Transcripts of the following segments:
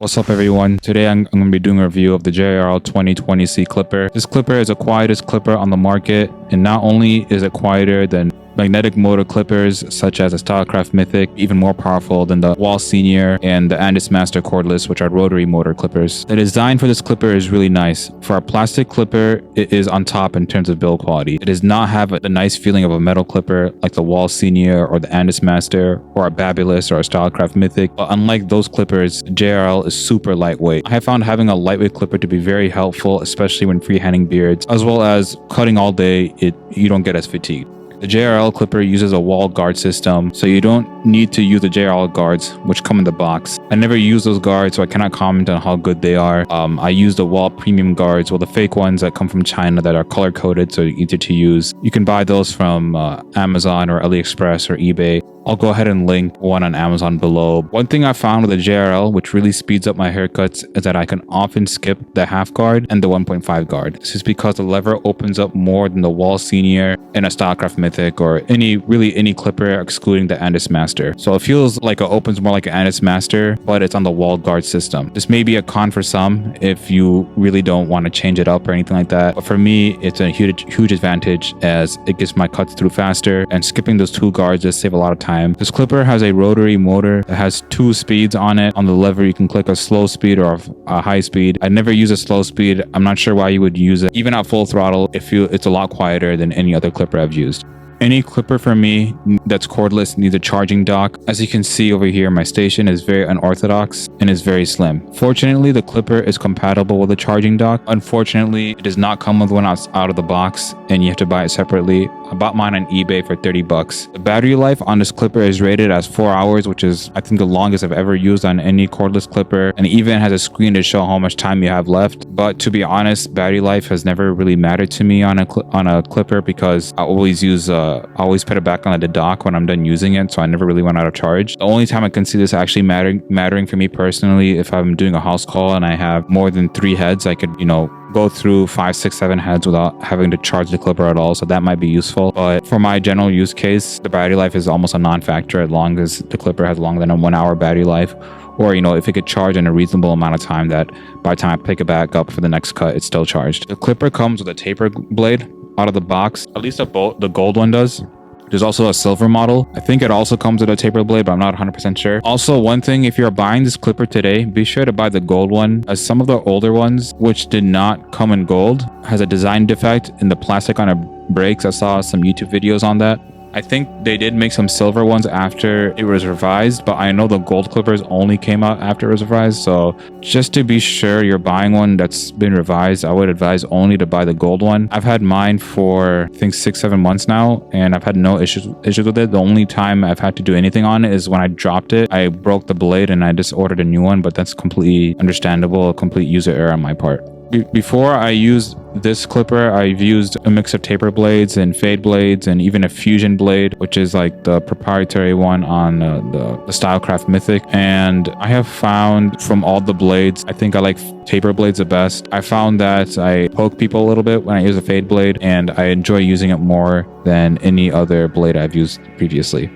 What's up everyone? Today I'm going to be doing a review of the JRL 2020C clipper. This clipper is the quietest clipper on the market, and not only is it quieter than magnetic motor clippers such as the Stylecraft Mythic, even more powerful than the Wahl Senior and the Andis Master cordless, which are rotary motor clippers. The design for this clipper is really nice. For a plastic clipper, it is on top in terms of build quality. It does not have the nice feeling of a metal clipper like the Wahl Senior or the Andis Master or a Babyliss or a Stylecraft Mythic, but unlike those clippers, JRL is super lightweight. I have found having a lightweight clipper to be very helpful, especially when freehanding beards, as well as cutting all day. You don't get as fatigued. The JRL clipper uses a wall guard system, so you don't need to use the JRL guards, which come in the box. I never use those guards, so I cannot comment on how good they are. I use the Wahl premium guards, well, the fake ones that come from China that are color-coded, so easier to use. You can buy those from Amazon or AliExpress or eBay. I'll go ahead and link one on Amazon below. One thing I found with the JRL, which really speeds up my haircuts, is that I can often skip the half guard and the 1.5 guard. This is because the lever opens up more than the Wahl Senior and a Stylecraft Mythic or any clipper excluding the Andis Master. So it feels like it opens more like an Andis Master, but it's on the wall guard system. This may be a con for some if you really don't want to change it up or anything like that. But for me, it's a huge advantage as it gets my cuts through faster, and skipping those two guards just save a lot of time. This clipper has a rotary motor that has 2 speeds on it. On the lever, you can click a slow speed or a high speed. I never use a slow speed. I'm not sure why you would use it. Even at full throttle, it's a lot quieter than any other clipper I've used. Any clipper for me that's cordless needs a charging dock. As you can see over here, my station is very unorthodox and is very slim. Fortunately, the clipper is compatible with a charging dock. Unfortunately, it does not come with one out of the box, and you have to buy it separately. I bought mine on eBay for 30 bucks. The battery life on this clipper is rated as 4 hours, which is I think the longest I've ever used on any cordless clipper, and it even has a screen to show how much time you have left. But to be honest, battery life has never really mattered to me on a clipper because I always put it back on the dock when I'm done using it, so I never really went out of charge. The only time I can see this actually mattering for me personally, if I'm doing a house call and I have more than 3 heads, I could, go through 5, 6, 7 heads without having to charge the clipper at all, so that might be useful. But for my general use case, the battery life is almost a non-factor as long as the clipper has longer than a 1 hour battery life, or if it could charge in a reasonable amount of time that by the time I pick it back up for the next cut, it's still charged. The clipper comes with a taper blade out of the box, at least the gold one does. There's also a silver model. I think it also comes with a taper blade, but I'm not 100% sure. Also, one thing, if you're buying this clipper today, be sure to buy the gold one, as some of the older ones, which did not come in gold, has a design defect in the plastic on it breaks. I saw some YouTube videos on that. I think they did make some silver ones after it was revised, but I know the gold clippers only came out after it was revised. So just to be sure you're buying one that's been revised, I would advise only to buy the gold one. I've had mine for I think 6-7 months now, and I've had no issues with it. The only time I've had to do anything on it is when I dropped it. I broke the blade and I just ordered a new one, but that's completely understandable, a complete user error on my part. Before I used this clipper, I've used a mix of taper blades and fade blades and even a fusion blade, which is like the proprietary one on the Stylecraft Mythic. And I have found from all the blades, I think I like taper blades the best. I found that I poke people a little bit when I use a fade blade, and I enjoy using it more than any other blade I've used previously.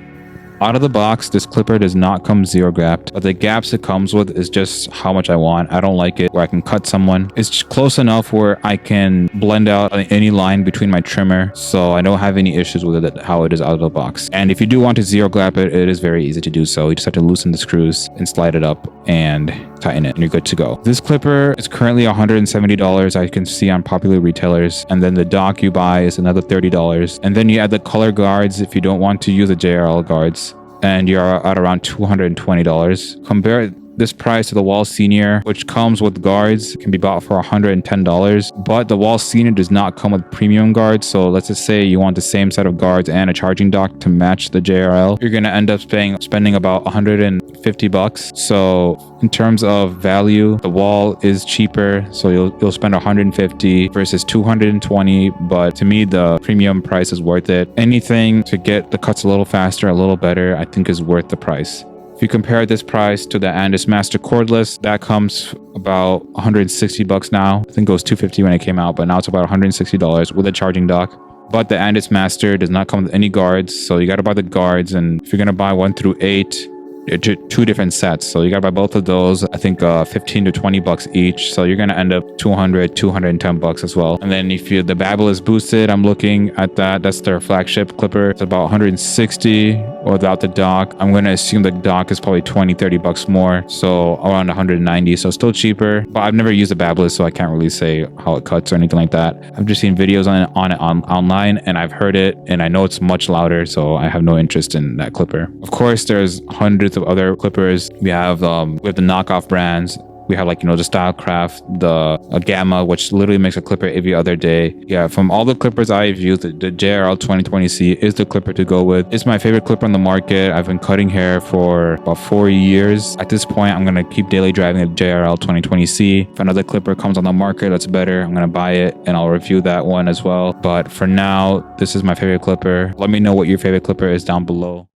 Out of the box, this clipper does not come zero gapped, but the gaps it comes with is just how much I want. I don't like it where I can cut someone. It's close enough where I can blend out any line between my trimmer, so I don't have any issues with it, how it is out of the box. And if you do want to zero gap it, it is very easy to do so. You just have to loosen the screws and slide it up and tighten it, and you're good to go. This clipper is currently $170, I can see on popular retailers, and then the dock you buy is another $30, and then you add the color guards if you don't want to use the JRL guards, and you're at around $220. Compare this price to the Wahl Senior, which comes with guards, can be bought for $110, but the Wahl Senior does not come with premium guards. So let's just say you want the same set of guards and a charging dock to match the JRL, you're going to end up spending about $150. So in terms of value, the Wahl is cheaper, so you'll spend $150 versus $220, but to me the premium price is worth it. Anything to get the cuts a little faster, a little better, I think is worth the price. If you compare this price to the Andis Master cordless, that comes about $160 now. I think it was $250 when it came out, but now it's about $160 with a charging dock. But the Andis Master does not come with any guards, so you got to buy the guards. And if you're going to buy 1 through 8, two different sets. So you gotta buy both of those. I think 15 to 20 bucks each. So you're gonna end up 210 bucks as well. And then if you the Babyliss boosted, I'm looking at that. That's their flagship clipper. It's about 160 without the dock. I'm gonna assume the dock is probably 20-30 bucks more. So around 190. So still cheaper. But I've never used a Babyliss, so I can't really say how it cuts or anything like that. I've just seen videos on it online, and I've heard it, and I know it's much louder, so I have no interest in that clipper. Of course, there's hundreds of other clippers. We have the knockoff brands. We have, like, you know, the Stylecraft, the Gamma, which literally makes a clipper every other day. Yeah, from all the clippers I've used, the JRL 2020C is the clipper to go with. It's my favorite clipper on the market. I've been cutting hair for about 4 years. At this point, I'm going to keep daily driving the JRL 2020C. If another clipper comes on the market that's better, I'm going to buy it, and I'll review that one as well. But for now, this is my favorite clipper. Let me know what your favorite clipper is down below.